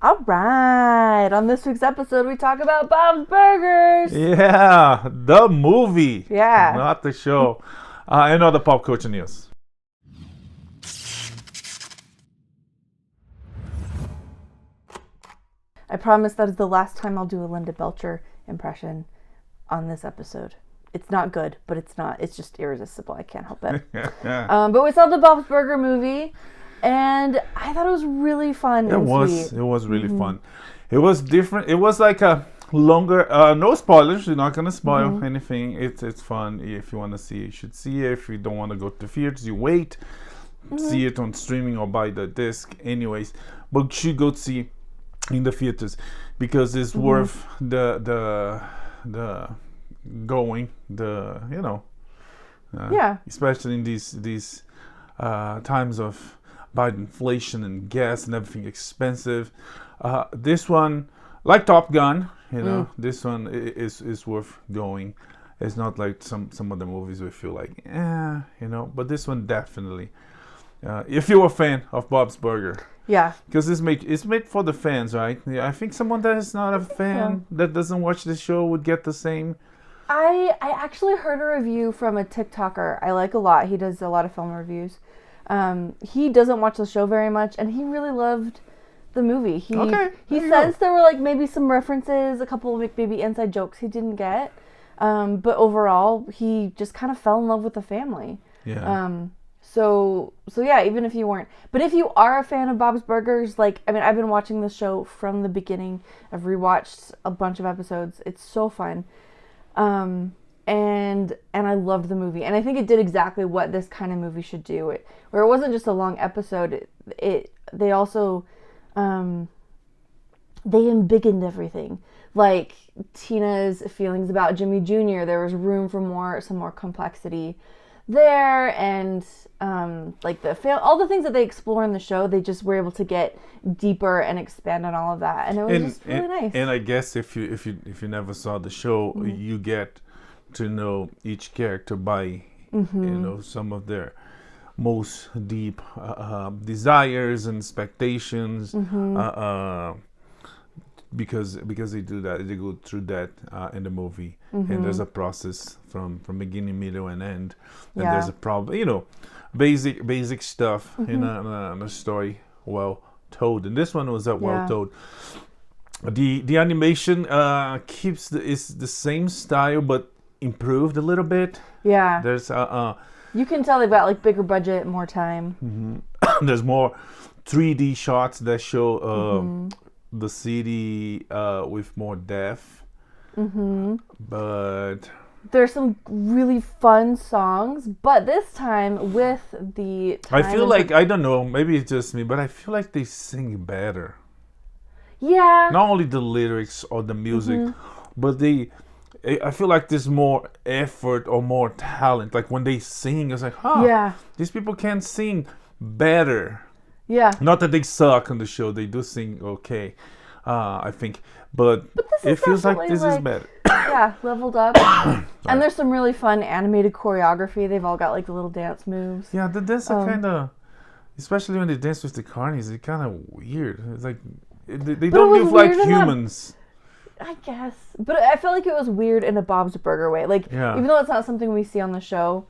All right. On this week's episode, we talk about Bob's Burgers. Yeah, the movie. Yeah. Not the show. And other pop culture news. I promise that is the last time I'll do a Linda Belcher impression on this episode. It's not good, but it's not. It's just irresistible. I can't help it. But we saw the Bob's Burger movie, and I thought it was really fun and sweet. It was really fun. It was different. It was like a longer. No spoilers. You're not gonna spoil anything. It's fun. If you want to see it, you should see it. If you don't want to go to theaters, you wait. See it on streaming or buy the disc. Anyways, but you should go see in the theaters because it's worth the going, especially in these times of bad inflation and gas and everything expensive. This one, like Top Gun, this one is worth going. It's not like some other movies we feel like but this one definitely, if you're a fan of Bob's Burger. Yeah. Because it's made for the fans, right? Yeah, I think someone that is not a fan, that doesn't watch the show, would get the same. I actually heard a review from a TikToker I like a lot. He does a lot of film reviews. He doesn't watch the show very much, and he really loved the movie. He says there were like maybe some references, a couple of maybe inside jokes he didn't get. But overall, he just kind of fell in love with the family. Yeah. So yeah, even if you weren't, but if you are a fan of Bob's Burgers, I've been watching the show from the beginning. I've rewatched a bunch of episodes. It's so fun. And I loved the movie. And I think it did exactly what this kind of movie should do. Where it wasn't just a long episode. They also, they embiggened everything. Like Tina's feelings about Jimmy Jr. There was room for some more complexity there, and all the things that they explore in the show, they just were able to get deeper and expand on all of that, and it was just really nice. And I guess if you never saw the show, you get to know each character by some of their most deep desires and expectations. Because they do that, they go through that in the movie, and there's a process from beginning, middle, and end, and there's a problem, basic stuff in a story well told, and this one was well told. The animation is the same style but improved a little bit. Yeah, there's you can tell they've got like bigger budget, more time. There's more 3D shots that show the city with more depth, but there's some really fun songs, but this time with the time I feel like I don't know, maybe it's just me, but I feel like they sing better. Yeah, not only the lyrics or the music, but I feel like there's more effort or more talent. Like when they sing, it's like, these people can sing better. Yeah. Not that they suck on the show. They do sing okay, I think. But it feels like this is better. Yeah, leveled up. And there's some really fun animated choreography. They've all got like the little dance moves. Yeah, the dance are kind of, especially when they dance with the carnies, it's kind of weird. It's like, they don't move like humans. I guess. But I felt like it was weird in a Bob's Burger way. Even though it's not something we see on the show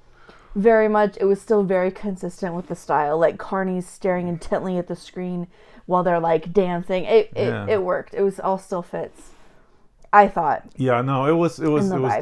very much, it was still very consistent with the style, like carnies staring intently at the screen while they're like dancing. It worked. It was all still fits, I thought. Yeah, no, it was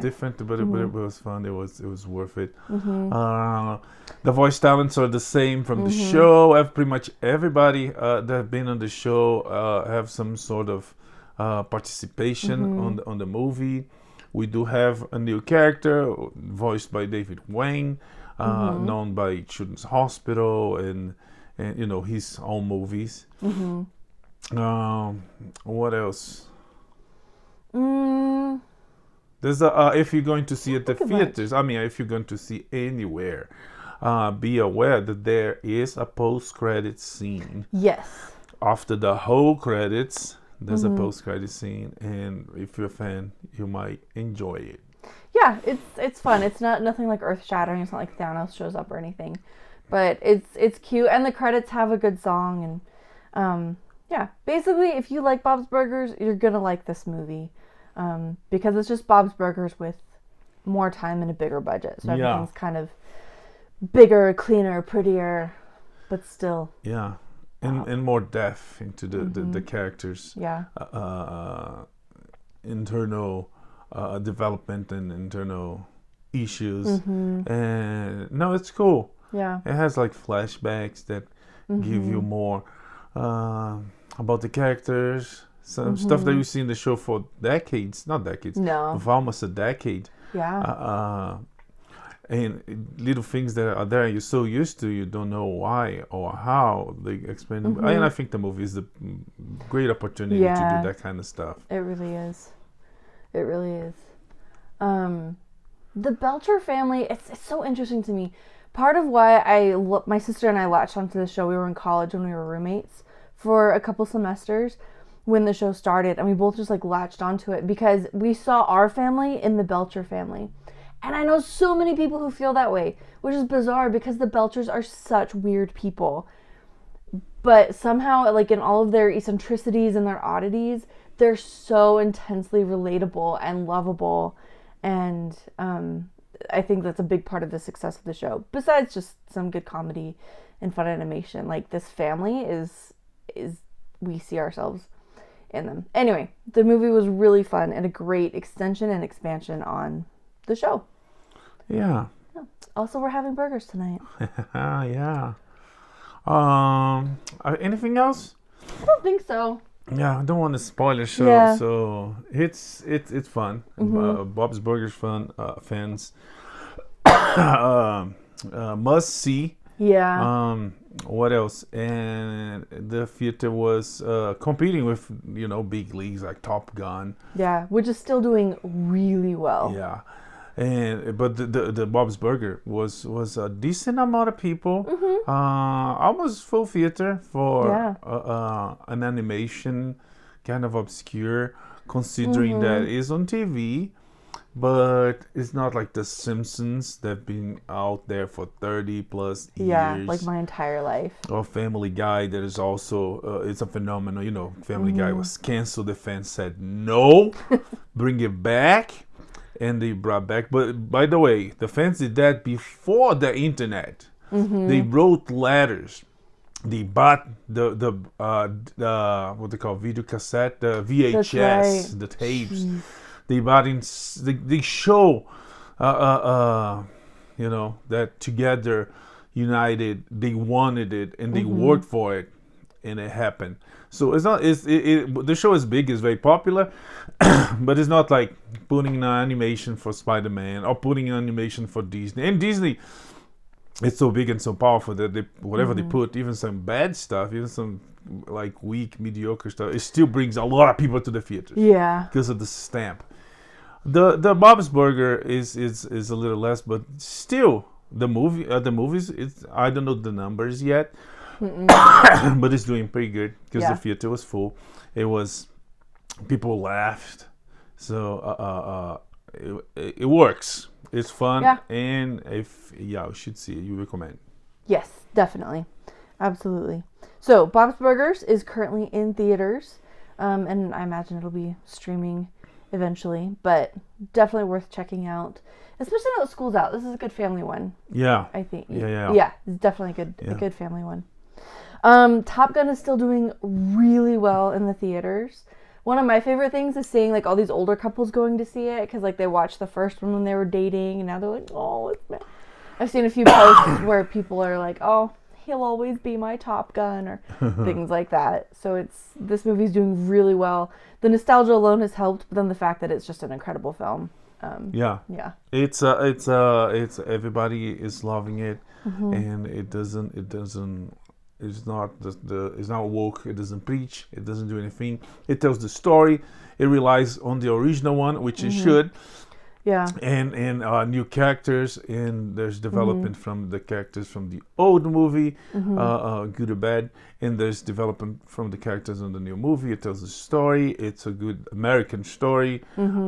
different, but it was fun. It was worth it. The voice talents are the same from the show. Pretty much everybody that have been on the show have some sort of participation on the movie. We do have a new character voiced by David Dwayne, known by Children's Hospital and his own movies. What else? There's if you're going to see at the theaters, if you're going to see anywhere, be aware that there is a post-credit scene. Yes. After the whole credits, there's a post-credit scene, and if you're a fan, you might enjoy it. Yeah, it's fun. It's nothing like earth-shattering. It's not like Thanos shows up or anything, but it's cute, and the credits have a good song, and Yeah, basically, if you like Bob's Burgers, you're gonna like this movie, because it's just Bob's Burgers with more time and a bigger budget. So everything's kind of bigger, cleaner, prettier, but still. Yeah, and more depth into the characters. Yeah. Internal development and internal issues. And no, it's cool. Yeah. It has like flashbacks that give you more about the characters. Some stuff that you see in the show for decades, not decades, No. for almost a decade. Yeah. And little things that are there you're so used to, you don't know why or how they explain them. And I think the movie is a great opportunity to do that kind of stuff. It really is. It really is. The Belcher family, it's so interesting to me. Part of why my sister and I latched onto the show, we were in college when we were roommates for a couple semesters when the show started, and we both just like latched onto it because we saw our family in the Belcher family. And I know so many people who feel that way, which is bizarre because the Belchers are such weird people. But somehow, like in all of their eccentricities and their oddities, they're so intensely relatable and lovable. And I think that's a big part of the success of the show. Besides just some good comedy and fun animation, like this family is we see ourselves in them. Anyway, the movie was really fun and a great extension and expansion on the show. Yeah. Also, we're having burgers tonight. Yeah. Anything else? I don't think so. Yeah, I don't want to spoil the show, so it's fun. Bob's Burgers fans must see. Yeah. What else? And the theater was competing with big leagues like Top Gun. Yeah, which is still doing really well. Yeah. But the Bob's Burger was a decent amount of people, almost full theater for an animation, kind of obscure, considering that it's on TV, but it's not like The Simpsons that've been out there for 30 plus years. Yeah, like my entire life. Or Family Guy that is also it's a phenomenon. Family Guy was canceled. The fans said no, bring it back. And they brought back, but by the way, the fans did that before the internet. They wrote letters. They bought the what they call video cassette, the VHS, the tapes. Jeez. They bought in. They show, that together, united, they wanted it and they worked for it, and it happened. So it's not. The show is big. It's very popular, but it's not like putting an animation for Spider-Man or putting an animation for Disney. And Disney, it's so big and so powerful that they put, even some bad stuff, even some like weak, mediocre stuff, it still brings a lot of people to the theaters. Yeah, because of the stamp. The Bob's Burger is a little less, but still the movies. I don't know the numbers yet. But it's doing pretty good because the theater was full. People laughed, so it works. It's fun, and you should see it. You recommend? Yes, definitely, absolutely. So Bob's Burgers is currently in theaters, and I imagine it'll be streaming eventually. But definitely worth checking out, especially now that school's out. This is a good family one. Yeah, I think. Yeah. It's definitely a good family one. Top Gun is still doing really well in the theaters. One of my favorite things is seeing like all these older couples going to see it because like they watched the first one when they were dating and now they're like, oh, it's bad. I've seen a few posts where people are like, oh, he'll always be my Top Gun or things like that. So this movie's doing really well. The nostalgia alone has helped, but then the fact that it's just an incredible film. Yeah. It's everybody is loving it, and it's not woke. It doesn't preach. It doesn't do anything. It tells the story. It relies on the original one, which it should. Yeah. And new characters, and there's development from the characters from the old movie, good or bad, and there's development from the characters in the new movie. It tells a story. It's a good American story. It's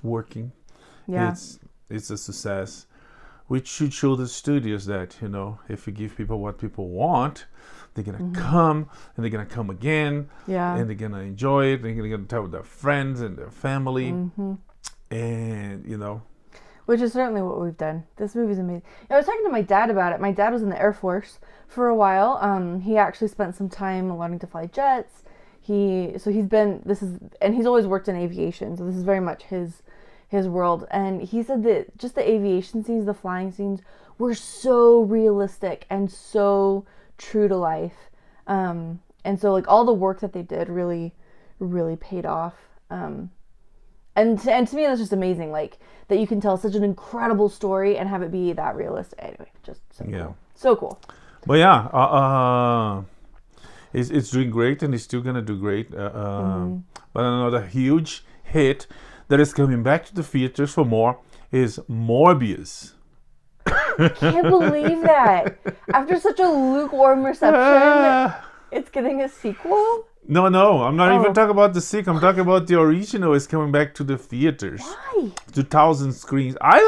working. Yeah. It's a success. which should show the studios that, if you give people what people want, they're going to come, and they're going to come again, and they're going to enjoy it, and they're going to tell their friends and their family, and, Which is certainly what we've done. This movie's amazing. I was talking to my dad about it. My dad was in the Air Force for a while. He actually spent some time learning to fly jets. He's always worked in aviation, so this is very much his world. And he said that just the aviation scenes, the flying scenes, were so realistic and so true to life. And so like all the work that they did really, really paid off. And to me that's just amazing, like that you can tell such an incredible story and have it be that realistic. Anyway, just so cool. So cool. But yeah, it's doing great, and it's still gonna do great. But another huge hit that is coming back to the theaters for more is Morbius. I can't believe that. After such a lukewarm reception, it's getting a sequel? No, I'm not even talking about the sequel. I'm talking about the original is coming back to the theaters. Why? 2,000 screens. I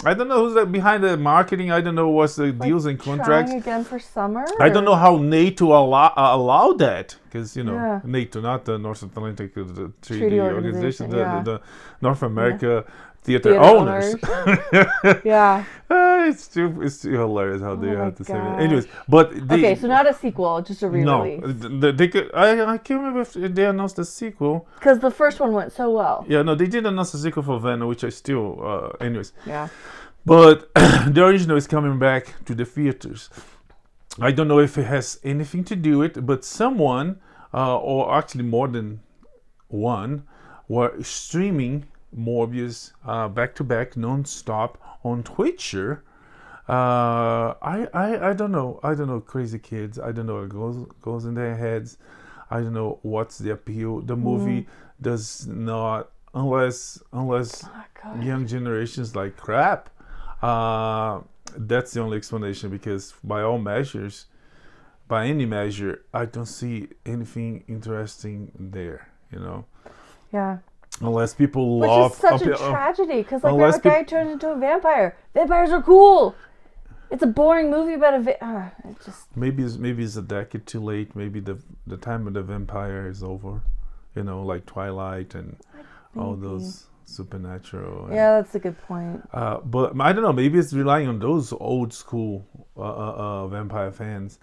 don't know who's behind the marketing. I don't know what's the deals and contracts. Trying again for summer? I don't know how NATO allow that. Because, NATO, not the North Atlantic the Treaty Organization, the North America theater owners. It's still hilarious how they have to say it. Anyways, but so not a sequel, just a re-release. No, they could. I can't remember if they announced a sequel because the first one went so well. Yeah, no, they did announce a sequel for Venom, which I still. Anyways. Yeah. But the original is coming back to the theaters. I don't know if it has anything to do with it, but someone, or actually more than one, were streaming Morbius back to back non-stop on Twitcher. I don't know crazy kids. I don't know what goes in their heads. I don't know what's the appeal. The movie does not, unless young generations like crap. That's the only explanation, because by any measure, I don't see anything interesting there, Yeah. Unless people love... Which is such a tragedy, because now a guy turns into a vampire. Vampires are cool! It's a boring movie about Maybe it's a decade too late. Maybe the time of the vampire is over. Like Twilight and all those supernatural. Yeah, that's a good point. But I don't know, maybe it's relying on those old school vampire fans.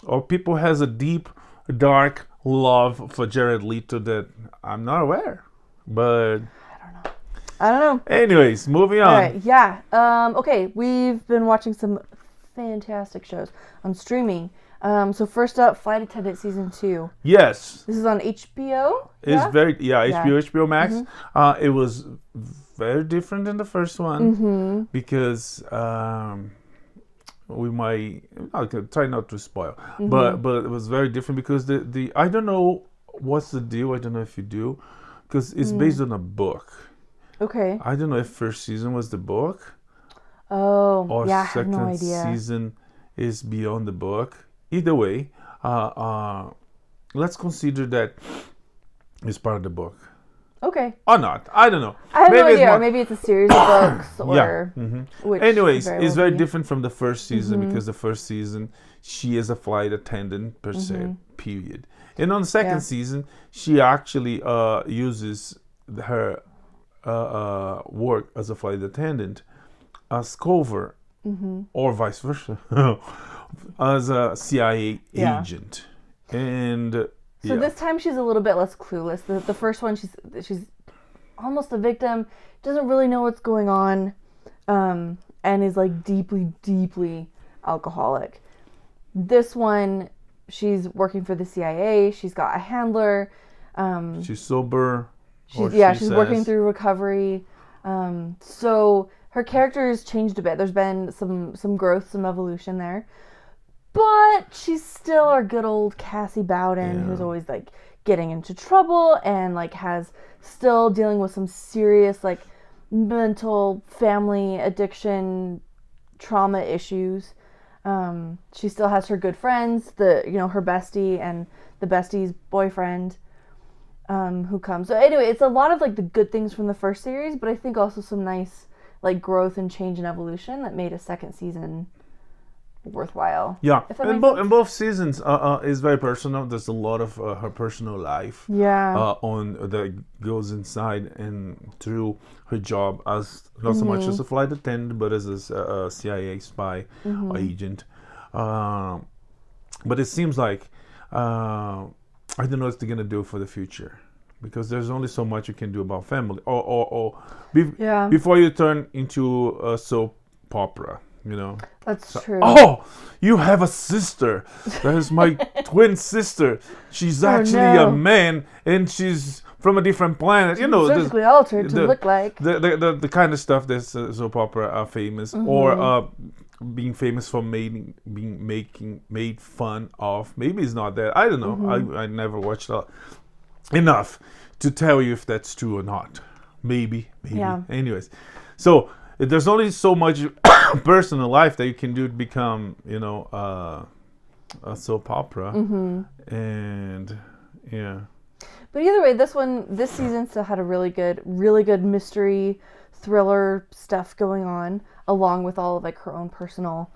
Or people has a deep, dark love for Jared Leto that I'm not aware. But I don't know. Anyways, moving on. All right, yeah. Okay, we've been watching some fantastic shows on streaming. So first up, Flight Attendant Season 2. Yes. This is on HBO? It's HBO Max. It was very different than the first one because I'll try not to spoil, but it was very different because the I don't know what's the deal. I don't know if you do, because it's based on a book. Okay. I don't know if first season was the book. Oh, or I have no second idea. season is beyond the book. Either way, let's consider that it's part of the book. Okay. Or not. I don't know. I have no idea. Or maybe it's a series of books. Or Anyways, it's very different from the first season because the first season, she is a flight attendant per se, period. And on the second season, she actually uses her work as a flight attendant as cover, or vice versa, as a CIA agent. And so this time she's a little bit less clueless. The first one, she's almost a victim, doesn't really know what's going on, and is like deeply, deeply alcoholic. This one, she's working for the CIA. She's got a handler. She's sober. She's working through recovery. So her character has changed a bit. There's been some growth, some evolution there. But she's still our good old Cassie Bowden, who's always like getting into trouble and like has still dealing with some serious like mental family addiction trauma issues. She still has her good friends, her bestie and the bestie's boyfriend, who comes. So anyway, it's a lot of like the good things from the first series, but I think also some nice like growth and change and evolution that made a second season worthwhile. Yeah, If that and makes sense. both seasons is very personal. There's a lot of her personal life on that goes inside and through her job as not so much as a flight attendant, but as a CIA spy agent. But it seems like I don't know what they're gonna do for the future, because there's only so much you can do about family. Before you turn into a soap opera. You know, That's true. Oh, you have a sister. That is my twin sister. She's actually a man, and she's from a different planet. You know, surgically altered to look like the kind of stuff that's soap opera are famous, or being famous for being made fun of. Maybe it's not that. I don't know. I never watched enough to tell you if that's true or not. Maybe. Yeah. Anyways, so. There's only so much personal life that you can do to become, a soap opera, and yeah. But either way, this season still had a really good mystery thriller stuff going on, along with all of like her own personal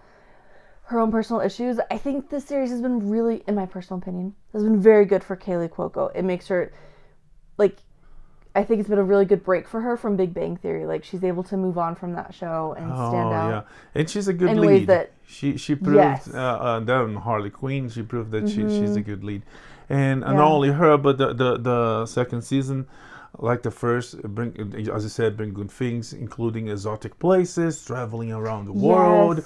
issues. I think this series has been really, in my personal opinion, has been very good for Kaley Cuoco. It makes her like. I think it's been a really good break for her from Big Bang Theory. Like, she's able to move on from that show and stand out. Yeah, and she's a good lead. She proved that on Harley Quinn. She proved that she's a good lead, and not only her, but the second season, like the first, as I said, bring good things, including exotic places, traveling around the world,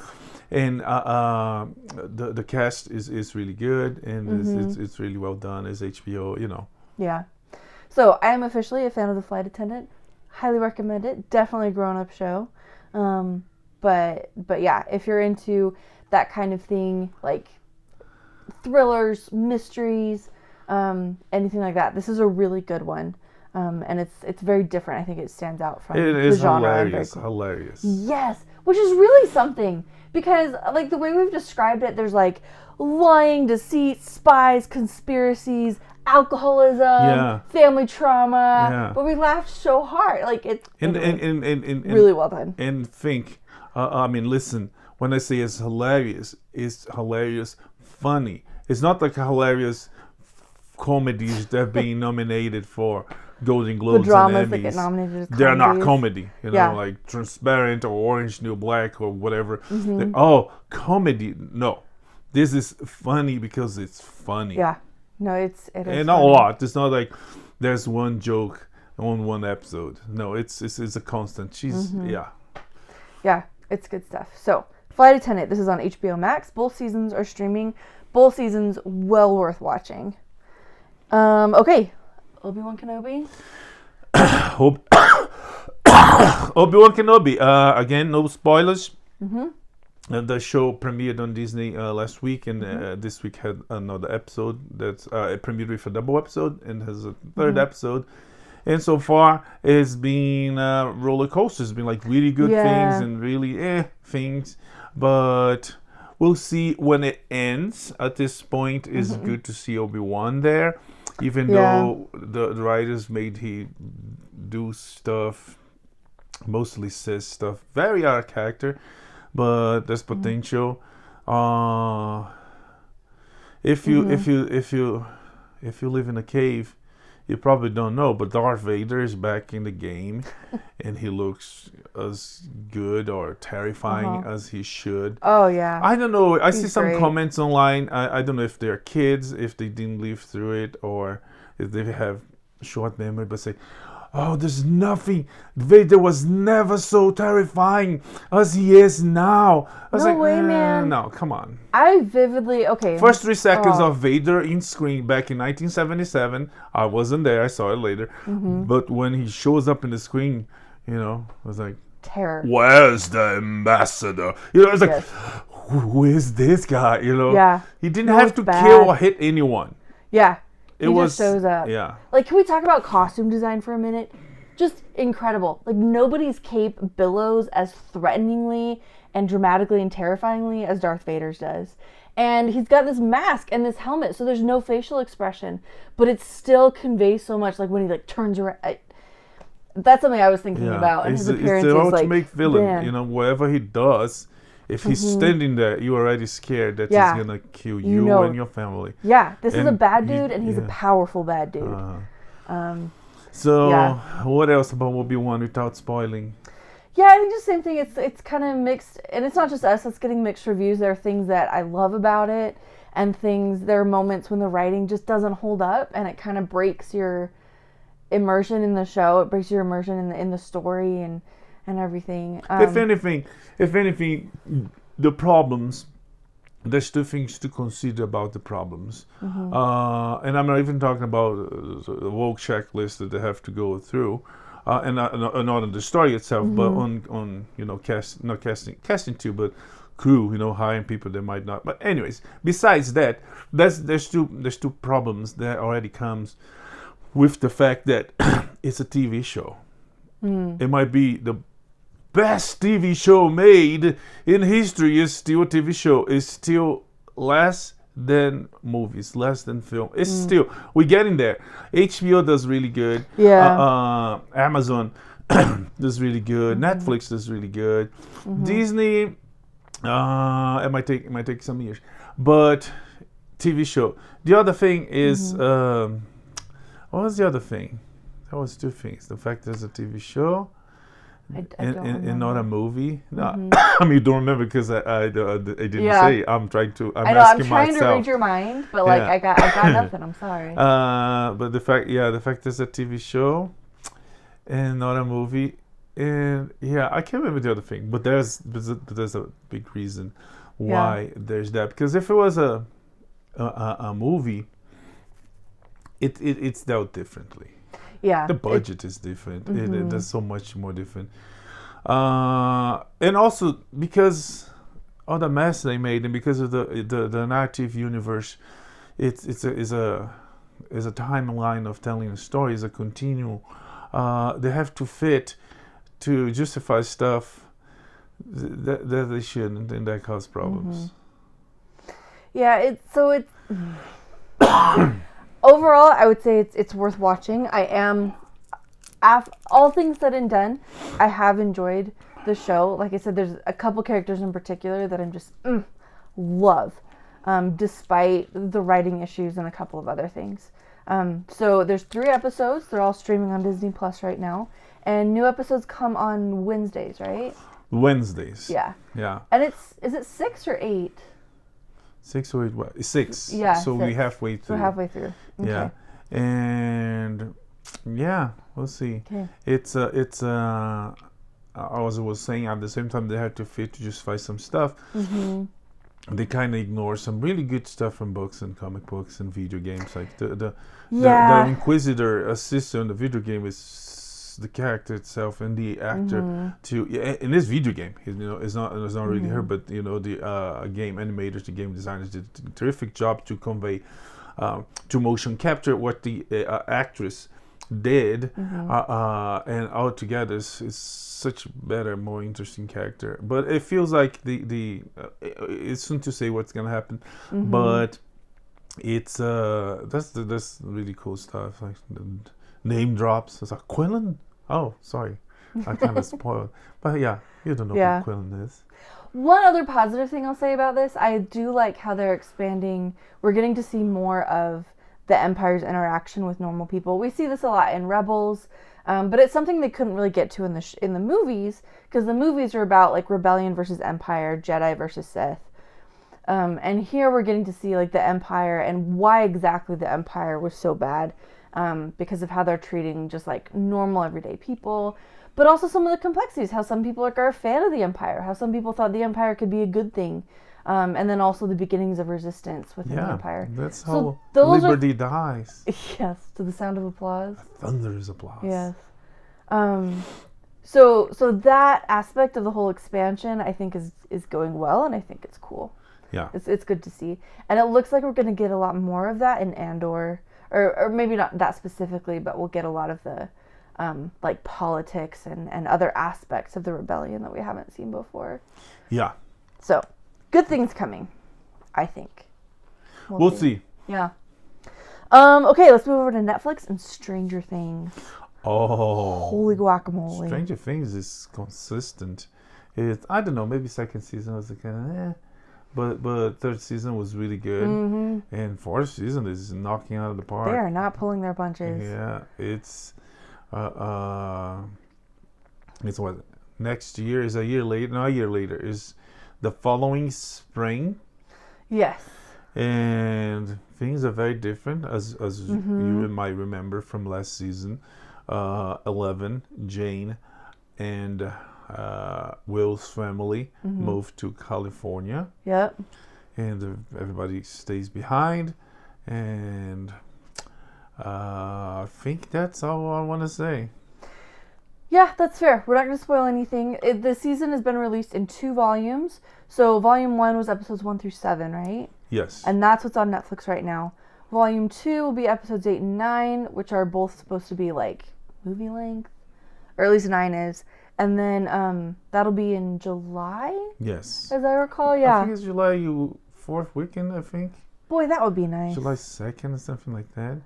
and the cast is really good, and it's really well done as HBO. Yeah. So, I am officially a fan of The Flight Attendant. Highly recommend it. Definitely a grown-up show. But yeah, if you're into that kind of thing, like thrillers, mysteries, anything like that, this is a really good one. And it's very different. I think it stands out from the genre. It is hilarious. Yes, which is really something. Because, like, the way we've described it, there's, like, lying, deceit, spies, conspiracies, alcoholism, family trauma, but we laughed so hard. Like, it's really well done. And listen, when I say it's hilarious funny. It's not like hilarious comedies that are being nominated for Golden Globes the dramas and Emmys. That get nominated as they're not comedy, like Transparent or Orange New Black or whatever. Comedy. No, this is funny because it's funny. Yeah. No, it is. And not a lot. It's not like there's one joke on one episode. No, it's a constant. Yeah, it's good stuff. So, Flight Attendant. This is on HBO Max. Both seasons are streaming. Both seasons well worth watching. Okay, Obi-Wan Kenobi. Obi-Wan Kenobi. Again, no spoilers. The show premiered on Disney last week, and this week had another episode that's it premiered with a double episode and has a third episode. And so far, it's been roller coaster. It's been like really good things and really things, but we'll see when it ends. At this point, it's good to see Obi-Wan there, even though the writers made he do stuff, mostly says stuff very out of character. But there's potential. If you live in a cave, you probably don't know, but Darth Vader is back in the game, and he looks as good or terrifying as he should. Oh yeah. I don't know. I see some comments online. I don't know if they're kids, if they didn't live through it, or if they have short memory, but say, oh, there's nothing. Vader was never so terrifying as he is now. I was man. No, come on. I vividly, First 3 seconds of Vader in screen back in 1977. I wasn't there. I saw it later. But when he shows up in the screen, I was like, terror. Where's the ambassador? I was like, who is this guy? Yeah. He didn't have to kill or hit anyone. Yeah. He just shows up. Yeah. Like, can we talk about costume design for a minute? Just incredible. Like, nobody's cape billows as threateningly and dramatically and terrifyingly as Darth Vader's does. And he's got this mask and this helmet, so there's no facial expression, but it still conveys so much. Like, when he, turns around. That's something I was thinking about. And his appearance is the is ultimate villain. man. You know, whatever he does, if he's standing there, you're already scared that he's gonna kill you and your family. Yeah, this is a bad dude, and he's a powerful bad dude. What else about Obi-Wan without spoiling? Yeah, I think just the same thing. It's kind of mixed, and it's not just us that's getting mixed reviews. There are things that I love about it, and there are moments when the writing just doesn't hold up, and it kind of breaks your immersion in the show. It breaks your immersion in the story and everything. If anything, the problems. There's two things to consider about the problems, and I'm not even talking about the woke checklist that they have to go through, and not on the story itself, but on casting too, but crew, hiring people that might not. But anyways, besides that, there's two problems that already comes with the fact that it's a TV show. It might be the best TV show made in history, is still a TV show. It's still less than movies, less than film. It's still, we're getting there. HBO does really good. Yeah. Amazon does really good. Netflix does really good. Disney, it might take some years, but TV show. The other thing is, what was the other thing? That was two things. The fact there's a TV show. And not a movie. No, I mean, you don't remember because I didn't say. I'm trying to read your mind, but I got nothing. I'm sorry. But the fact there's a TV show and not a movie, and I can't remember the other thing. But there's a big reason why there's that, because if it was a movie, it's dealt differently. Yeah, the budget is different. There's so much more different, and also because of the mess they made, and because of the narrative universe, it's a timeline of telling a story. It's a continual. They have to fit to justify stuff that they shouldn't, and that cause problems. Yeah, it's. Overall, I would say it's worth watching. I am, all things said and done, I have enjoyed the show. Like I said, there's a couple characters in particular that I'm just love, despite the writing issues and a couple of other things. So there's 3 episodes. They're all streaming on Disney Plus right now, and new episodes come on Wednesdays, right? Wednesdays. Yeah. Yeah. And is it 6 or 8? 6 or 8? What? 6. Yeah. So 6. we're halfway through. Okay. Yeah. And we'll see. Okay. It's I was saying at the same time they had to fit to justify some stuff. They kind of ignore some really good stuff from books and comic books and video games. Like the Inquisitor assistant in the video game is the character itself and the actor in this video game. It's not really her, but the game animators, the game designers did a terrific job to convey, to motion capture what the actress did, and altogether it's such a better, more interesting character. But it feels like it's soon to say what's gonna happen, but it's that's really cool stuff. Like the name drops. It's like Quillen. Oh, sorry, I kind of spoiled. But you don't know who Quillen is. One other positive thing I'll say about this, I do like how they're expanding. We're getting to see more of the Empire's interaction with normal people. We see this a lot in Rebels, but it's something they couldn't really get to in the movies, because the movies are about like rebellion versus Empire, Jedi versus Sith. And here we're getting to see like the Empire and why exactly the Empire was so bad, because of how they're treating just like normal everyday people, but also some of the complexities, how some people are a fan of the Empire, how some people thought the Empire could be a good thing, and then also the beginnings of resistance within the Empire. That's how liberty dies. Yes, to the sound of applause. Thunderous applause. Yes. So that aspect of the whole expansion, I think, is going well, and I think it's cool. Yeah. It's good to see. And it looks like we're going to get a lot more of that in Andor, or maybe not that specifically, but we'll get a lot of the like politics and other aspects of the rebellion that we haven't seen before. Yeah. So, good things coming, I think. We'll see. Yeah. Okay, let's move over to Netflix and Stranger Things. Holy guacamole. Stranger Things is consistent. I don't know, maybe second season was kind of but third season was really good, and fourth season is knocking out of the park. They are not pulling their punches. Yeah, it's what next year is a year later. No, a year later is the following spring. Yes. And things are very different, as you might remember from last season. 11, Jane, and Will's family moved to California. Yep. And everybody stays behind. And I think that's all I want to say. Yeah, that's fair. We're not going to spoil anything. The season has been released in 2 volumes. So volume 1 was episodes 1 through 7, right? Yes. And that's what's on Netflix right now. Volume 2 will be episodes 8 and 9, which are both supposed to be like movie length. Or at least 9 is. And then that'll be in July? Yes. As I recall, yeah. I think it's July 4th weekend, I think. Boy, that would be nice. July 2nd or something like that.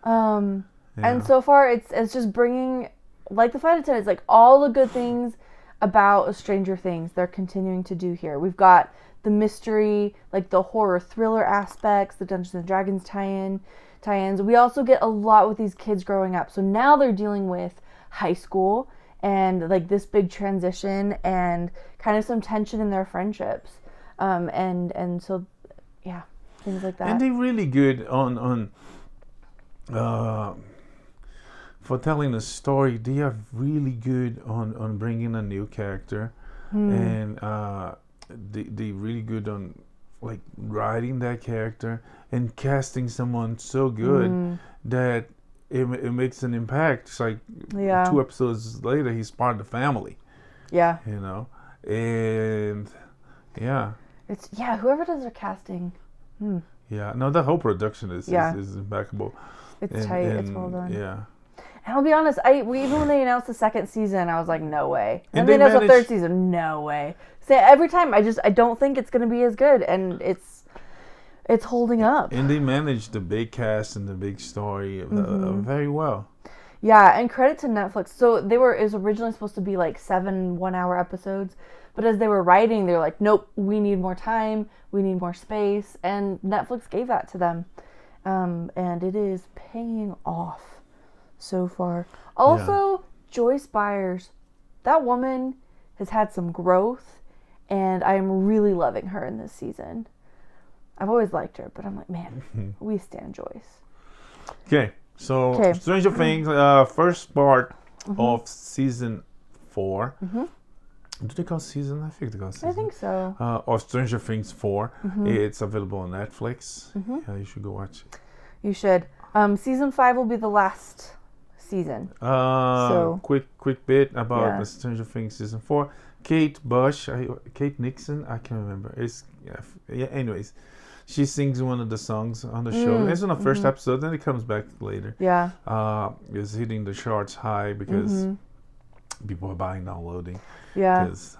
Yeah. And so far it's just bringing, like the flight attendants, like all the good things about Stranger Things they're continuing to do here. We've got the mystery, like the horror thriller aspects, the Dungeons and Dragons tie-ins. We also get a lot with these kids growing up. So now they're dealing with high school and like this big transition and kind of some tension in their friendships. And so yeah, things like that. And they're really good on for telling a story. They are really good on bringing a new character, and they really good on like writing that character and casting someone so good that it makes an impact. It's like 2 episodes later, he's part of the family. Yeah. You know, and yeah. It's whoever does their casting. Yeah, no, the whole production is impeccable. It's tight. It's well done. Yeah. And I'll be honest, even when they announced the second season, I was like, no way. And they announced the third season, no way. So every time, I don't think it's going to be as good, and it's holding up. And they managed the big cast and the big story very well. Yeah, and credit to Netflix. So it was originally supposed to be like 7 one-hour episodes, but as they were writing, they were like, nope, we need more time, we need more space, and Netflix gave that to them. And it is paying off so far. Also, Joyce Byers, that woman has had some growth, and I am really loving her in this season. I've always liked her, but I'm like, man, we stand Joyce. Okay, so Stranger Things, first part of season 4. Do they call season? I think they call season. I think so. Of Stranger Things 4. It's available on Netflix. Yeah, you should go watch it. You should. Season 5 will be the last season. So quick bit about the Stranger Things season 4. Kate Nixon, I can't remember. Anyways, she sings one of the songs on the show. It's in the first episode, then it comes back later. Yeah. It's hitting the charts high because people are buying, downloading. Yeah. Because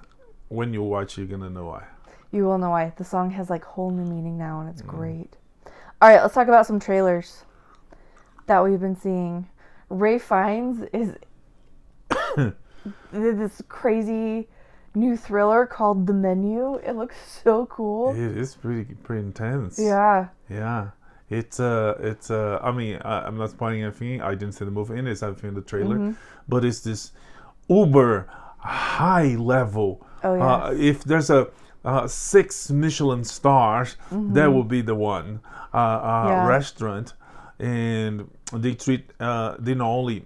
when you watch, you're gonna know why. You will know why. The song has like whole new meaning now, and it's great. All right, let's talk about some trailers that we've been seeing. Ray Fiennes is this crazy new thriller called The Menu. It looks so cool. It is pretty intense. Yeah. Yeah. It's I mean, I'm not spoiling anything. I didn't see the movie in it. It's everything in the trailer. But it's this uber high level. Oh, yes. If there's a 6 Michelin stars, that will be the one restaurant, and they treat they not only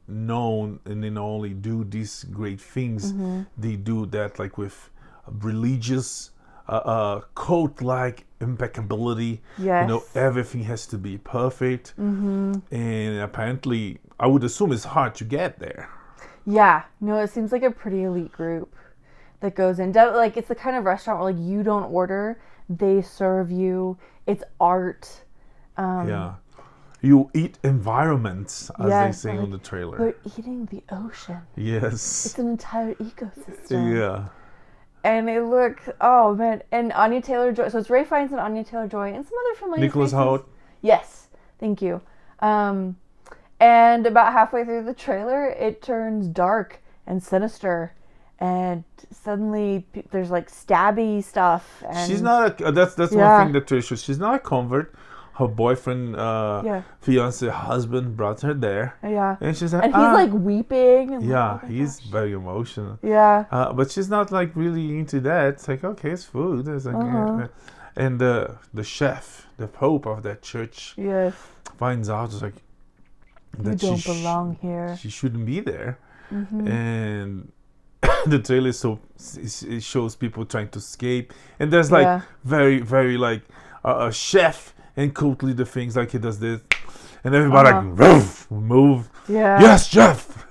known and they not only do these great things, they do that like with religious cult-like impeccability. Yes. You know, everything has to be perfect, and apparently I would assume it's hard to get there. Yeah, no, it seems like a pretty elite group that goes in. Like, it's the kind of restaurant where, like, you don't order, they serve you. It's art. You eat environments, as they say on the trailer. We're eating the ocean. Yes. It's an entire ecosystem. Yeah. And they look, oh, man. And Anya Taylor-Joy. So it's Ray Fiennes and Anya Taylor-Joy and some other familiar Nicholas faces. Hoult. Yes. Thank you. And about halfway through the trailer, it turns dark and sinister, and suddenly there's like stabby stuff. And she's not a. That's one thing that Trish. She's not a convert. Her boyfriend, fiance, husband brought her there. Yeah. And she's like, and he's like weeping. And yeah, like, oh he's gosh. very emotional. Yeah. But she's not like really into that. It's like, okay, it's food. It's like, and the chef, the pope of that church, finds out, it's like, that you don't belong here. She shouldn't be there. And the trailer it shows people trying to escape, and there's like very, very like a chef and cult leader things, like he does this, and everybody like move. Yeah. Yes, chef.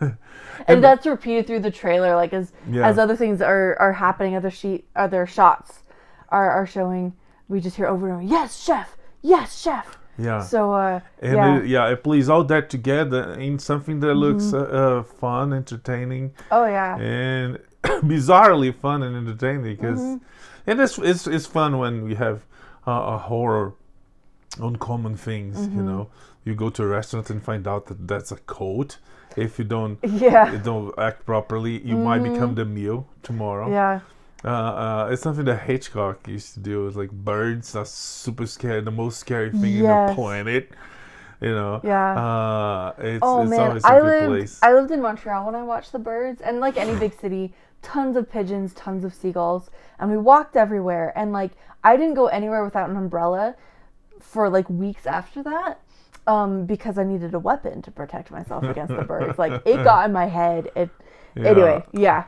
And that's repeated through the trailer, like as other things are happening, other shots are showing. We just hear over and over, yes, chef, yes, chef. Yeah. So it plays all that together in something that looks fun, entertaining. Oh yeah. And bizarrely fun and entertaining, because and it's fun when we have a horror uncommon things. You know, you go to a restaurant and find out that that's a code. If you don't act properly, you might become the meal tomorrow. Yeah. It's something that Hitchcock used to do. It's like birds are super scary, the most scary thing in the planet. You know. Yeah. It's always a good place. I lived in Montreal when I watched the birds, and like any big city, tons of pigeons, tons of seagulls, and we walked everywhere. And like I didn't go anywhere without an umbrella for like weeks after that. Because I needed a weapon to protect myself against the birds. Like it got in my head. Anyway, yeah.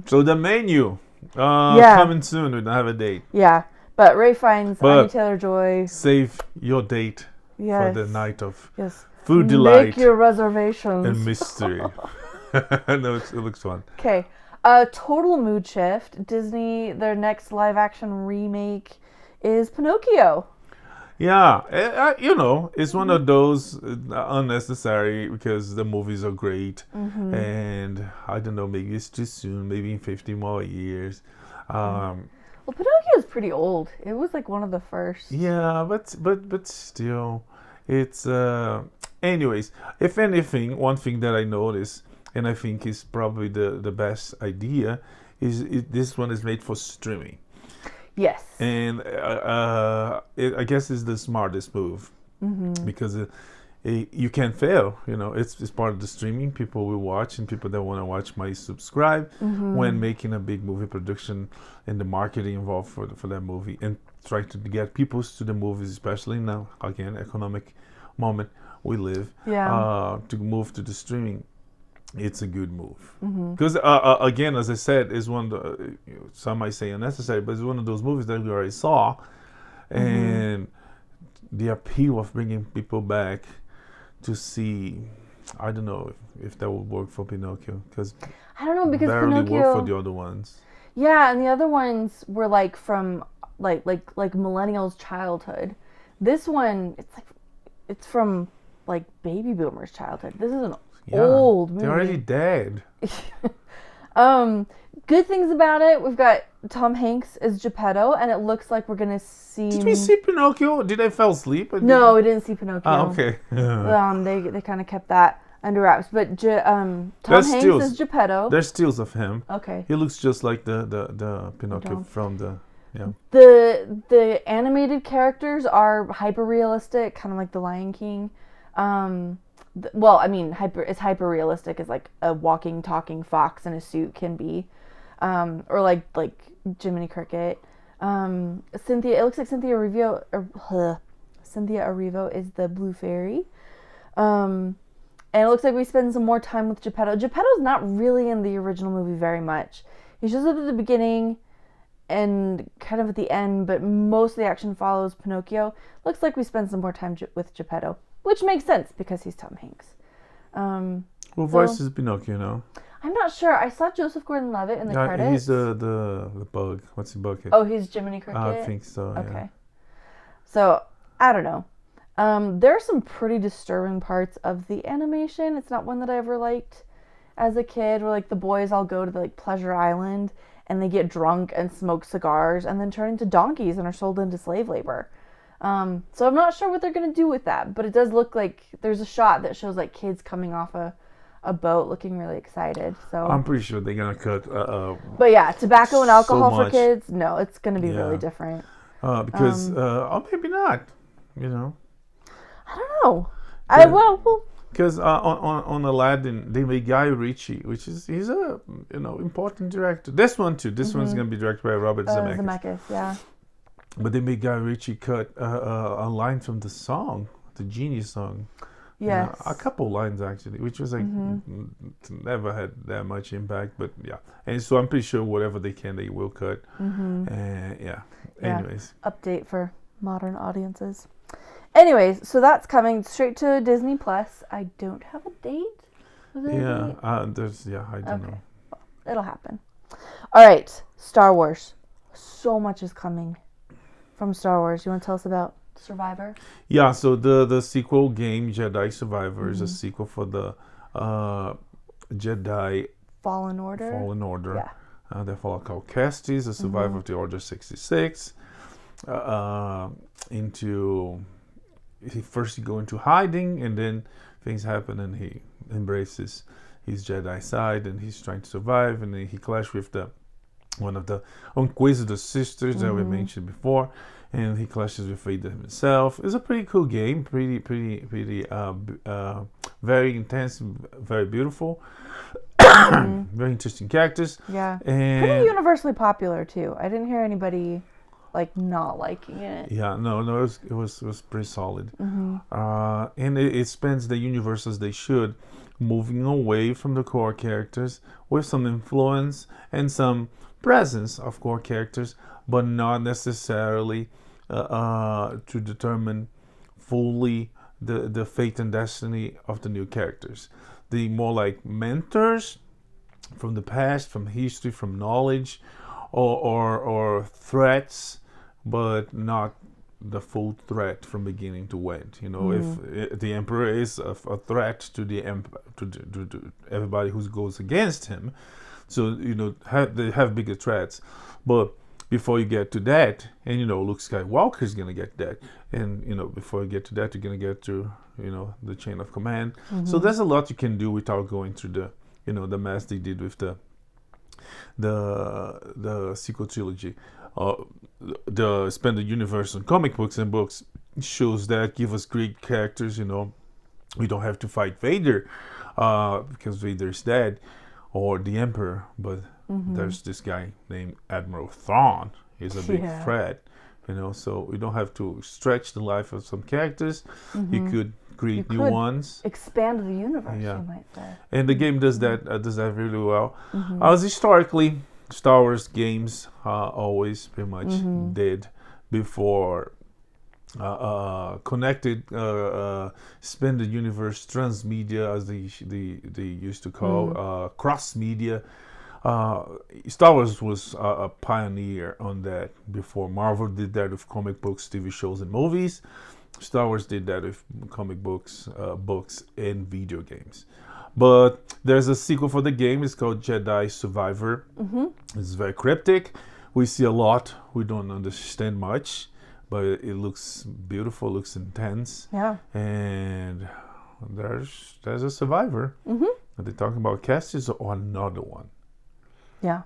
So the menu, coming soon. We don't have a date. Yeah, but Ray finds Anya Taylor-Joy. Save your date for the night of food delight. Make your reservations. And mystery. No, it looks fun. Okay, total mood shift. Disney, their next live action remake is Pinocchio. Yeah, it's one of those unnecessary, because the movies are great, and I don't know, maybe it's too soon, maybe in 50 more years. Well, Pinocchio is pretty old. It was like one of the first. Yeah, but still, it's anyways. If anything, one thing that I noticed, and I think is probably the best idea, is this one is made for streaming. Yes. And I guess it's the smartest move, because you can't fail. You know, it's part of the streaming. People will watch, and people that want to watch might subscribe when making a big movie production, and the marketing involved for that movie, and try to get people to the movies, especially now, again, economic moment we live, to move to the streaming. It's a good move, because again, as I said, is one of the, some might say unnecessary, but it's one of those movies that we already saw, and the appeal of bringing people back to see. I don't know if that would work for Pinocchio, because I don't know, because barely Pinocchio worked for the other ones. Yeah, and the other ones were like from like millennials' childhood. This one, it's from like baby boomers' childhood. This is an old movie. They're already dead. Good things about it. We've got Tom Hanks as Geppetto, and it looks like we're gonna see. Did we see Pinocchio? Did I fall asleep? No, we didn't see Pinocchio. Oh, okay. They kind of kept that under wraps. But Tom Hanks as Geppetto. There's stills of him. Okay. He looks just like the Pinocchio from the. Yeah. The animated characters are hyper realistic, kind of like the Lion King. Well, I mean, it's hyper realistic as like a walking, talking fox in a suit can be, or like Jiminy Cricket. Cynthia, it looks like Cynthia Erivo is the Blue Fairy, and it looks like we spend some more time with Geppetto. Geppetto's not really in the original movie very much. He's just at the beginning and kind of at the end, but most of the action follows Pinocchio. Looks like we spend some more time with Geppetto. Which makes sense because he's Tom Hanks. Who voices Pinocchio now? I'm not sure. I saw Joseph Gordon-Levitt in the credits. He's the bug. What's the bucket? Oh, he's Jiminy Cricket? I think so, Okay. Yeah. So, I don't know. There are some pretty disturbing parts of the animation. It's not one that I ever liked as a kid, where like the boys all go to the Pleasure Island and they get drunk and smoke cigars and then turn into donkeys and are sold into slave labor. So I'm not sure what they're going to do with that, but it does look like there's a shot that shows like kids coming off a boat looking really excited. So I'm pretty sure they're going to cut... but yeah, tobacco and alcohol so for kids, no, it's going to be really different. Because, or maybe not, you know. I don't know. Well... Because on Aladdin, they made Guy Ritchie, he's a important director. This one too. This one's gonna be directed by Robert Zemeckis. Zemeckis, yeah. But they made Guy Ritchie cut a line from the song, the Genie song. Yes. A couple lines actually, which was like never had that much impact. But yeah, and so I'm pretty sure whatever they can, they will cut. Anyways, update for modern audiences. Anyways, so that's coming straight to Disney Plus. I don't have a date. I don't know. Well, it'll happen. All right, Star Wars. So much is coming from Star Wars. You want to tell us about Survivor? Yeah, so the sequel game, Jedi Survivor, is a sequel for the Jedi Fallen Order. Yeah. They follow Cal Kestis, a survivor of the Order 66. He go into hiding, and then things happen, and he embraces his Jedi side, and he's trying to survive, and then he clashes with one of the Inquisitor sisters that we mentioned before, and he clashes with Vader himself. It's a pretty cool game, pretty very intense, very beautiful, very interesting characters. Yeah, and pretty universally popular too. I didn't hear anybody like not liking it. Yeah, no, it was pretty solid. And it spends the universe as they should, moving away from the core characters with some influence and some presence of core characters, but not necessarily to determine fully the fate and destiny of the new characters. The more like mentors from the past, from history, from knowledge, or threats, but not the full threat from beginning to end. If the Emperor is a threat to the to everybody who goes against him, so they have bigger threats. But before you get to that, and Luke Skywalker is gonna get that, and before you get to that, you're gonna get to the chain of command. So there's a lot you can do without going through the mess they did with the sequel trilogy. The expanded universe on comic books and books shows that, give us great characters. We don't have to fight Vader because Vader is dead, or the Emperor, but there's this guy named Admiral Thrawn. He's a big threat, so we don't have to stretch the life of some characters. You could create new ones, expand the universe, you might say. And the game does that really well. As historically, Star Wars games always pretty much did before connected expanded universe, transmedia, as they used to call cross media. Star Wars was a pioneer on that before. Marvel did that with comic books, TV shows, and movies. Star Wars did that with comic books, books, and video games. But there's a sequel for the game. It's called Jedi Survivor. It's very cryptic. We see a lot. We don't understand much, but it looks beautiful. Looks intense. Yeah. And there's a survivor. Are they talking about Cassius or another one? Yeah.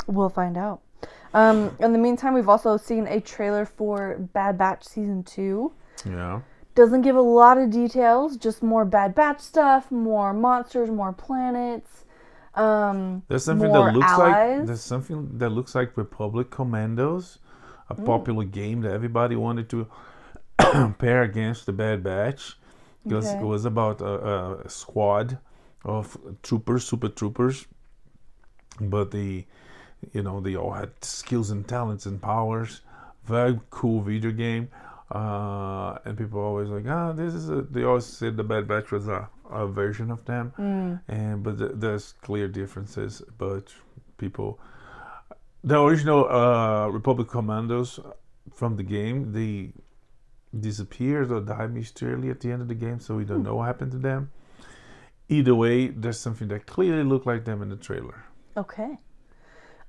We'll find out. In the meantime, we've also seen a trailer for Bad Batch Season 2. Yeah. Doesn't give a lot of details, just more Bad Batch stuff, more monsters, more planets. There's something more that looks allies. like Republic Commandos, a popular game that everybody wanted to pair against the Bad Batch, because it was about a squad of super troopers, but they all had skills and talents and powers. Very cool video game. And people are always like, they always said the Bad Batch was a version of them. But there's clear differences. But the original Republic Commandos from the game, they disappeared or died mysteriously at the end of the game, so we don't know what happened to them. Either way, there's something that clearly looked like them in the trailer. Okay.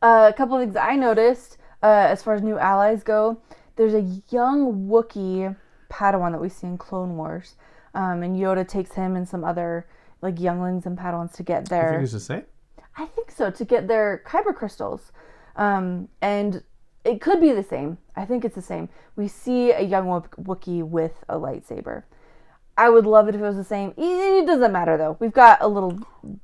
A couple of things I noticed as far as new allies go. there's a young Wookiee Padawan that we see in Clone Wars, and Yoda takes him and some other like younglings and Padawans to get their. I think it's the same. I think so, to get their kyber crystals, and it could be the same. I think it's the same. We see a young Wookiee with a lightsaber. I would love it if it was the same. It doesn't matter though. We've got a little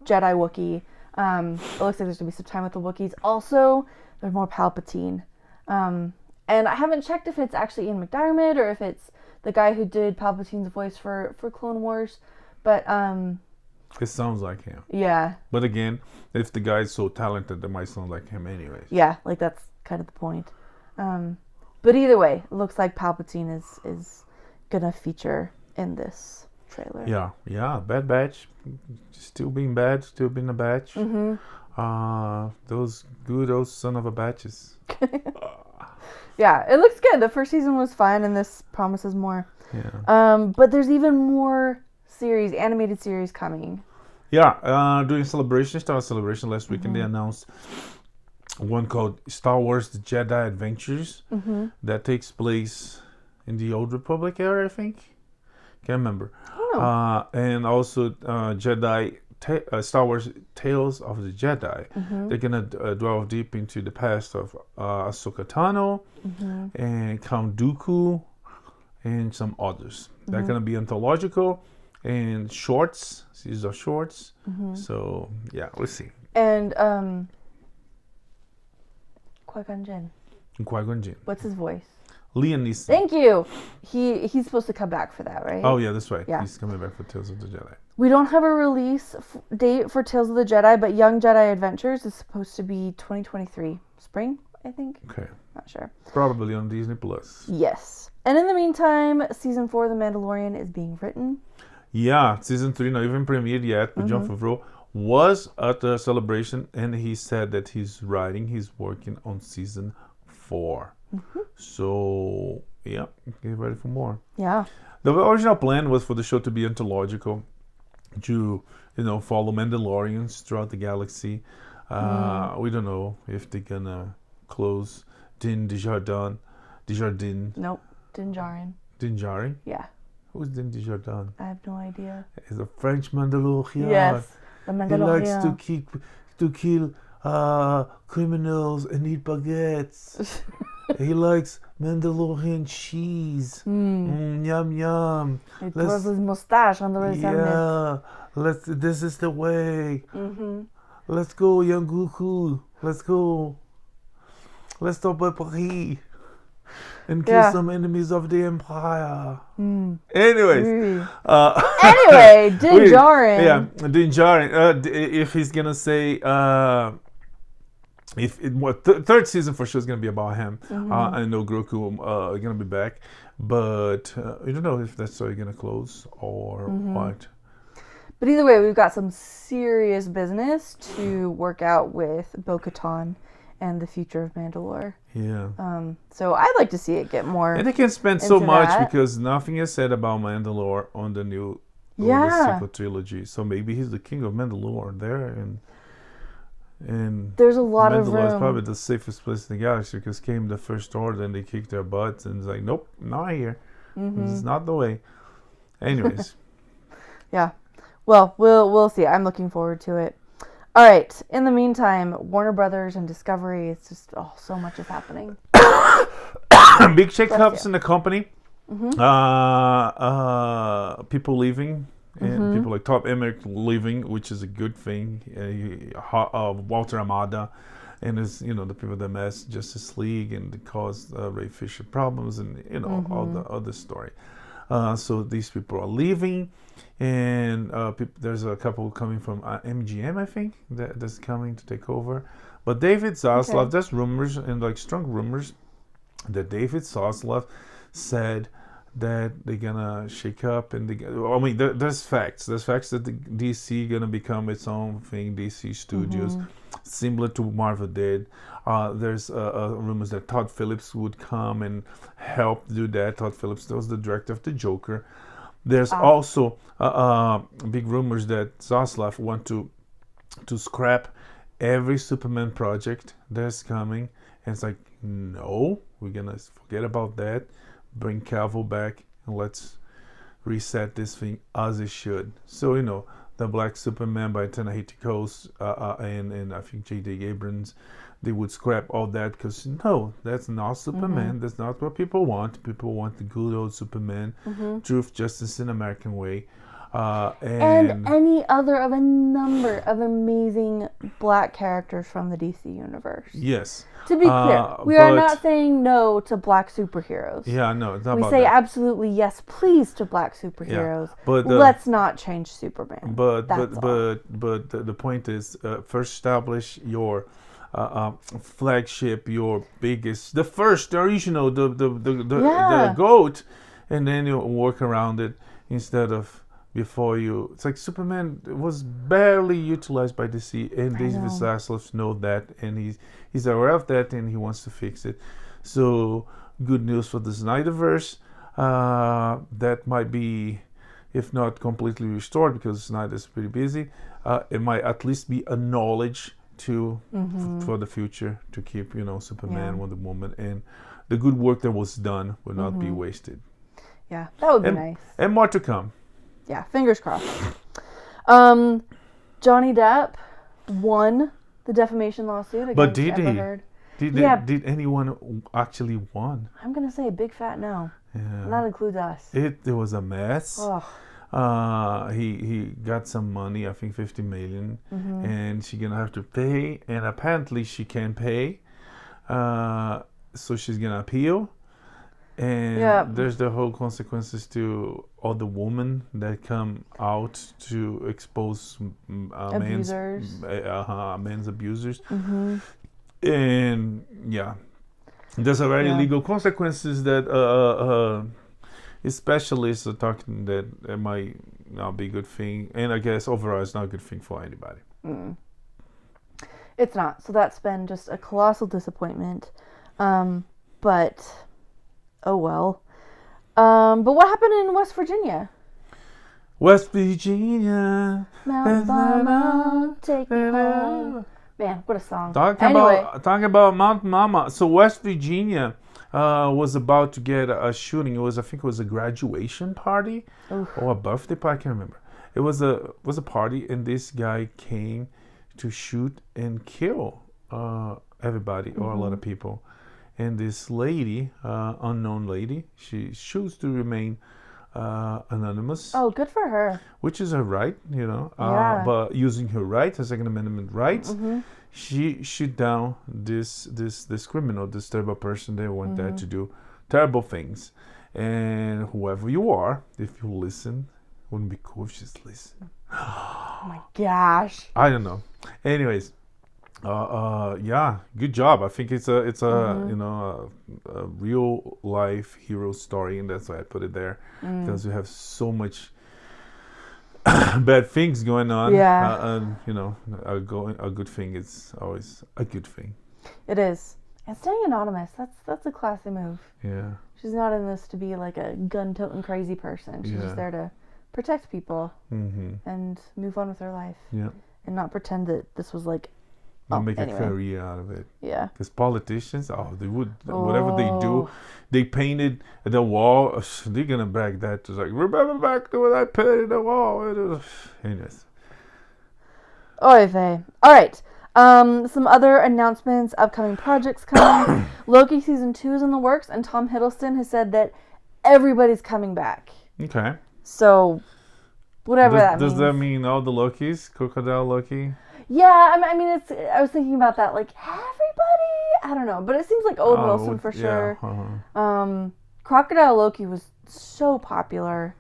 Jedi Wookiee. It looks like there's gonna be some time with the Wookiees. Also, there's more Palpatine. And I haven't checked if it's actually Ian McDiarmid or if it's the guy who did Palpatine's voice for Clone Wars. But it sounds like him. Yeah. But again, if the guy's so talented, it might sound like him anyways. Yeah, like that's kind of the point. But either way, it looks like Palpatine is gonna feature in this trailer. Yeah. Bad Batch, still being bad, still being a batch. Those son of a batches. Yeah, it looks good. The first season was fun, and this promises more. Yeah. But there's even more animated series coming. Yeah, doing Star Celebration last week, and they announced one called Star Wars: The Jedi Adventures that takes place in the Old Republic era, I think. Can't remember. Oh. And also Star Wars Tales of the Jedi. They're gonna delve deep into the past of Ahsoka Tano and Count Dooku and some others. They're gonna be anthological and shorts. These are shorts. So yeah, we'll see. And Qui-Gon Jinn. Qui-Gon Jinn. What's his voice? Liam Neeson. Thank you. He's supposed to come back for that, right? Oh yeah, that's right. Yeah. He's coming back for Tales of the Jedi. We don't have a release date for Tales of the Jedi, but Young Jedi Adventures is supposed to be 2023 spring, I think. Okay. Not sure. Probably on Disney Plus. Yes. And in the meantime, season 4 of The Mandalorian is being written. Yeah, season 3 not even premiered yet, but Jon Favreau was at the celebration, and he said that he's working on season 4. So yeah, get ready for more. Yeah. The original plan was for the show to be anthological, to follow Mandalorians throughout the galaxy. We don't know if they're gonna close Din Djarin. Nope. Din Djarin. Din Djarin? Yeah. Who's Din Djarin? I have no idea. He's a French Mandalorian. Yes, the Mandalorian. He likes to kill criminals and eat baguettes. He likes Mandalorian cheese. Yum yum. It was his mustache under his helmet. Yeah, this is the way. Let's go, young Goku. Let's go. Let's stop at Paris and kill some enemies of the Empire. Anyways. Anyway, Din Djarin. Yeah, Din Djarin. If he's gonna say, third season for sure is gonna be about him. I know Grogu gonna be back, but I don't know if that's how you're gonna close or what. But either way, we've got some serious business to work out with Bo-Katan and the future of Mandalore. Yeah. So I'd like to see it get more. And they can spend so much because nothing is said about Mandalore on the new the sequel trilogy. So maybe he's the king of Mandalore there, and there's a lot of room. Mandalore is probably the safest place in the galaxy because came the First Order and they kicked their butts and it's like, nope, not here. This is not the way. Anyways. Yeah. Well, we'll see. I'm looking forward to it. All right. In the meantime, Warner Brothers and Discovery, it's just so much is happening. Big shakeups in the company. People leaving. And people like Top Emmerich leaving, which is a good thing. Walter Amada and his, the people that mess Justice League and caused Ray Fisher problems and, all the other story. So these people are leaving. And there's a couple coming from MGM, I think, that's coming to take over. But David Zaslav, there's rumors and strong rumors that David Zaslav said that they're gonna shake up and there's facts. There's facts that the DC gonna become its own thing, DC Studios, similar to Marvel did. There's rumors that Todd Phillips would come and help do that. Todd Phillips was the director of The Joker. There's also big rumors that Zaslav want to scrap every Superman project that's coming. And it's like, no, we're gonna forget about that, bring Cavill back, and let's reset this thing as it should. So the Black Superman by Ta-Nehisi Coates and I think J.J. Abrams, they would scrap all that because no, that's not Superman. That's not what people want. People want the good old Superman, truth, justice, in American way. And any other of a number of amazing black characters from the DC universe. Yes. To be clear, we are not saying no to black superheroes. Yeah, no, it's not we about say that. absolutely yes, please to black superheroes. Yeah, but let's not change Superman. But the point is, first establish your flagship, your biggest, the first, the original, the GOAT, and then you work around it instead of. Before you, it's like Superman was barely utilized by DC, and David Zaslav knows that, and he's aware of that, and he wants to fix it. So good news for the Snyderverse. That might be, if not completely restored, because Snyder's pretty busy. It might at least be a knowledge for the future to keep Superman, Wonder Woman, and the good work that was done will not be wasted. Yeah, that would be nice. And more to come. Yeah, fingers crossed. Johnny Depp won the defamation lawsuit against Amber Heard. Did anyone actually won? I'm gonna say a big fat no. Yeah. And that includes us. It was a mess. Oh. He got some money, I think $50 million, and she's gonna have to pay. And apparently she can pay, so she's gonna appeal. And there's the whole consequences to all the women that come out to expose men's abusers. And there's already legal consequences that specialists are talking that it might not be a good thing. And I guess overall it's not a good thing for anybody. It's not. So that's been just a colossal disappointment. But... oh well. But what happened in West Virginia? West Virginia. Mount Mama, take me home. Man, what a song. Talking about Mount Mama. So West Virginia was about to get a shooting. I think it was a graduation party or a birthday party. I can't remember. It was a party, and this guy came to shoot and kill everybody or a lot of people. And this lady, unknown lady, she chose to remain anonymous. Oh, good for her. Which is her right, but using her right, her Second Amendment rights, she shot down this criminal, this terrible person that went there to do terrible things. And whoever you are, if you listen, wouldn't it be cool if you just listen? Oh my gosh. I don't know. Anyways. Good job. I think it's a real life hero story, and that's why I put it there because we have so much bad things going on. A good thing is always a good thing. It is, and staying anonymous. That's a classy move. Yeah. She's not in this to be like a gun-toting crazy person. She's just there to protect people and move on with her life. Yeah. And not pretend that this was like. Make a career out of it. Yeah. Because politicians, they would, whatever they do, they painted the wall, they're going to back that to like, remember back to when I painted the wall. Anyways. Oy vey. All right. Some other announcements, upcoming projects coming. Loki season 2 is in the works, and Tom Hiddleston has said that everybody's coming back. Okay. So, whatever that means. Does that mean all the Lokis? Crocodile Loki? Yeah, I mean, I was thinking about that, like, everybody? I don't know, but it seems like Owen Wilson for sure. Crocodile Loki was so popular.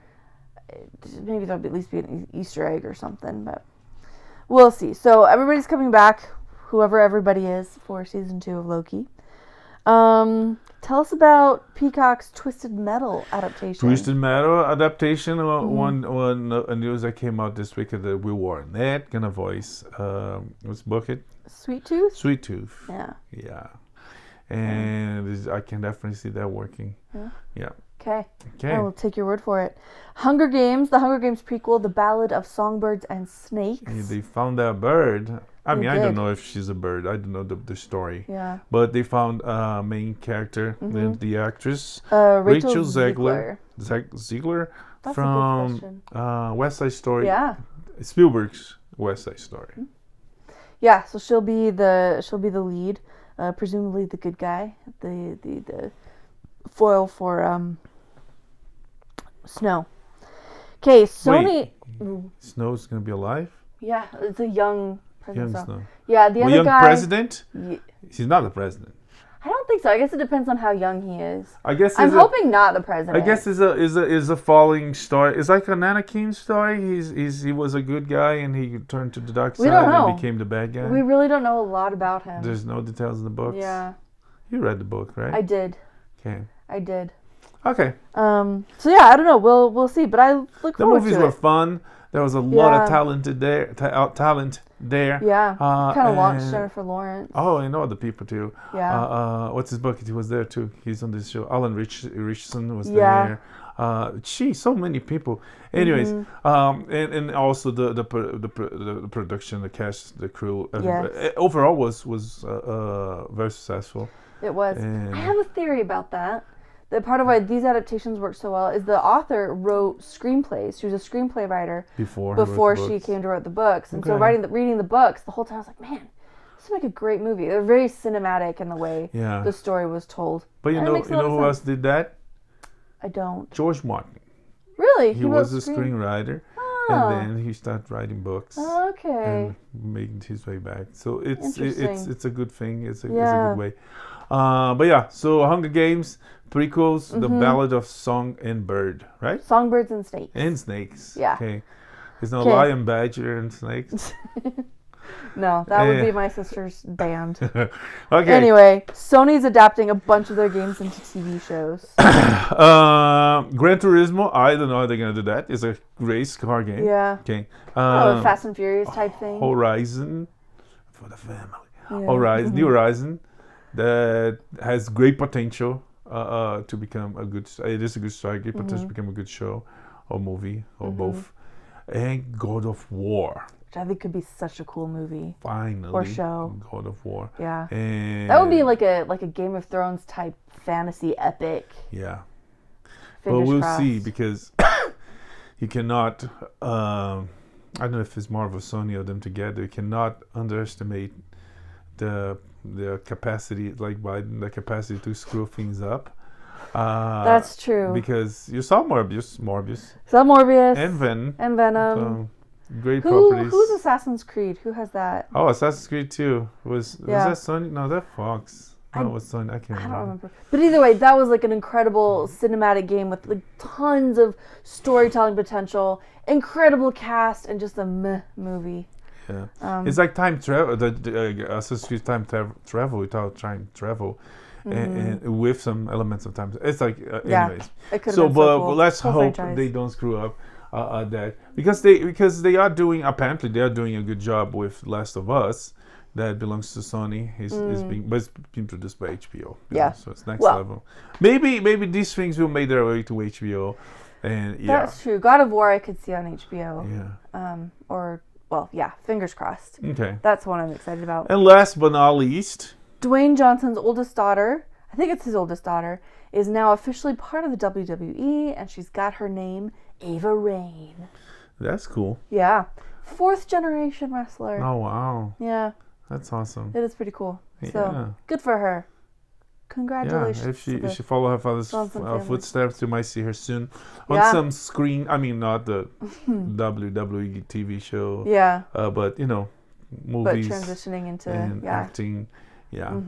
Maybe there'll at least be an Easter egg or something, but we'll see. So everybody's coming back, whoever everybody is, for season 2 of Loki. Tell us about Peacock's Twisted Metal adaptation. Twisted Metal adaptation. One news that came out this week that Will Arnett gonna voice. Let's book it. Sweet Tooth. Sweet Tooth. Yeah. Yeah. and I can definitely see that working. Yeah. Okay. I will take your word for it. Hunger Games, the Hunger Games prequel, The Ballad of Songbirds and Snakes. Yeah, they found that bird. I don't know if she's a bird. I don't know the story. Yeah. But they found main character, the actress, Rachel Zegler. Zegler That's from a good question. West Side Story. Yeah. Spielberg's West Side Story. Yeah, so she'll be the lead, presumably the good guy, the foil for Snow. Okay, Sony. Wait, Snow's gonna be alive? Yeah, it's a young president. Young Snow. Yeah, the other young guy. President? He's not the president. I don't think so. I guess it depends on how young he is. I guess I'm hoping not the president. I guess is a falling story. It's like an Anakin story. He was a good guy and he turned to the dark side and became the bad guy. We really don't know a lot about him. There's no details in the books. Yeah. You read the book, right? I did. Okay. I did. Okay. So yeah, I don't know. We'll see, but I look forward to it. The movies were fun. There was a lot of talent there. Yeah. Kind of launched Jennifer Lawrence. Oh, I know other people too. Yeah. What's his book? He was there too. He's on this show. Alan Richardson was there. So many people. Anyways, and also the production, the cast, the crew. Overall was very successful. It was. I have a theory about that. The part of why these adaptations work so well is the author wrote screenplays. She was a screenplay writer before she came to write the books. And so reading the books, the whole time I was like, man, this would make a great movie. They're very cinematic in the way the story was told. But you know who else did that? I don't. George Martin. Really? He was a screenwriter. And then he started writing books. Okay. And making his way back. So it's a good thing. It's a good way. So Hunger Games, prequels, The Ballad of Song and Bird, right? Songbirds and Snakes. And snakes. Yeah. Okay. There's no lion, badger, and snakes. No, that would be my sister's band. Okay. Anyway, Sony's adapting a bunch of their games into TV shows. Gran Turismo, I don't know how they're going to do that. It's a race car game. Yeah. Okay. A Fast and Furious type thing. Horizon, for the family. Yeah. New Horizon, that has great potential to become a good. It is a good start. Great potential to become a good show or movie or both. And God of War. Which I think could be such a cool movie. Finally. Or show. God of War. Yeah. And that would be like a Game of Thrones type fantasy epic. Yeah. Fingers we'll crossed. see, because you cannot. I don't know if it's Marvel, Sony, or them together. You cannot underestimate the capacity, like Biden, the capacity to screw things up. That's true. Because you saw Morbius, Saw Morbius, and Venom. So, great properties. Who's Assassin's Creed? Who has that? Oh, Assassin's Creed 2 was that Sony? No, that Fox. No, it was Sony. I can't remember. But either way, that was like an incredible cinematic game with like tons of storytelling potential, incredible cast, and just a meh movie. Yeah. It's like time travel. The Assassin's Creed time travel without time travel. And with some elements of time. It's like, anyways. It could have been so cool. Let's hope they don't screw up that, because they are doing a good job with Last of Us, that belongs to Sony. It's being produced by HBO. Yeah. So it's next level. Maybe these things will make their way to HBO, and that's true. God of War I could see on HBO. Yeah. Fingers crossed. Okay. That's one I'm excited about. And last but not least, Dwayne Johnson's oldest daughter, I think it's his oldest daughter, is now officially part of the WWE, and she's got her name, Ava Raine. That's cool. Yeah. 4th generation wrestler. Oh, wow. Yeah. That's awesome. It is pretty cool. So, good for her. Congratulations. Yeah, if she follow her father's footsteps, you might see her soon on some screen. I mean, not the WWE TV show. Yeah. But, movies. But transitioning into acting. Yeah.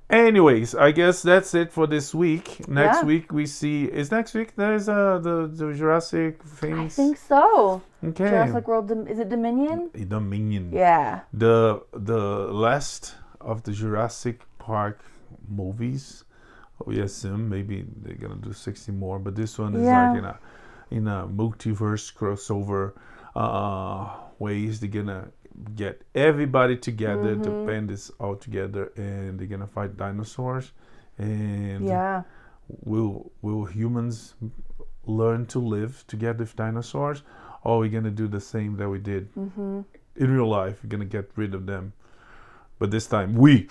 Anyways, I guess that's it for this week. Next week we see. Is next week there's the Jurassic things? I think so. Okay. Jurassic World. Is it Dominion? Dominion. Yeah. The last of the Jurassic Park movies. We assume maybe they're gonna do 60 more, but this one is like in a multiverse crossover ways. They're gonna get everybody together to band this all together, and they're gonna fight dinosaurs. And will humans learn to live together with dinosaurs, or are we gonna do the same that we did in real life? We're gonna get rid of them, but this time we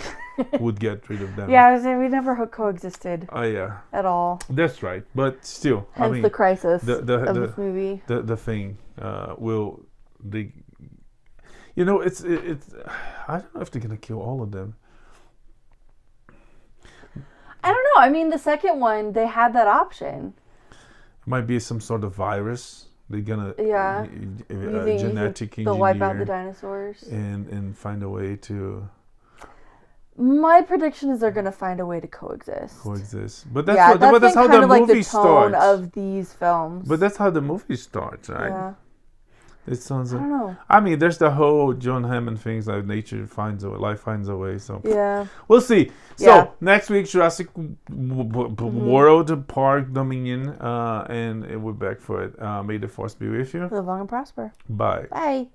would get rid of them. Yeah, I was saying we never coexisted. Oh yeah, at all. That's right, but still, Hence I mean, the crisis of this movie. The thing will they, you know, it's I don't know if they're gonna kill all of them. I don't know. I mean, the second one, they had that option. It might be some sort of virus. They're gonna genetic engineer. They'll wipe out the dinosaurs and find a way to. My prediction is they're gonna find a way to coexist. But that's how the movie starts. Of these films. But that's how the movie starts, right? Yeah. It sounds. I don't know. I mean, there's the whole John Hammond things like nature finds a way, life finds a way. So yeah, we'll see. So next week, Jurassic World Park Dominion, and we're back for it. May the force be with you. Live long and prosper. Bye. Bye.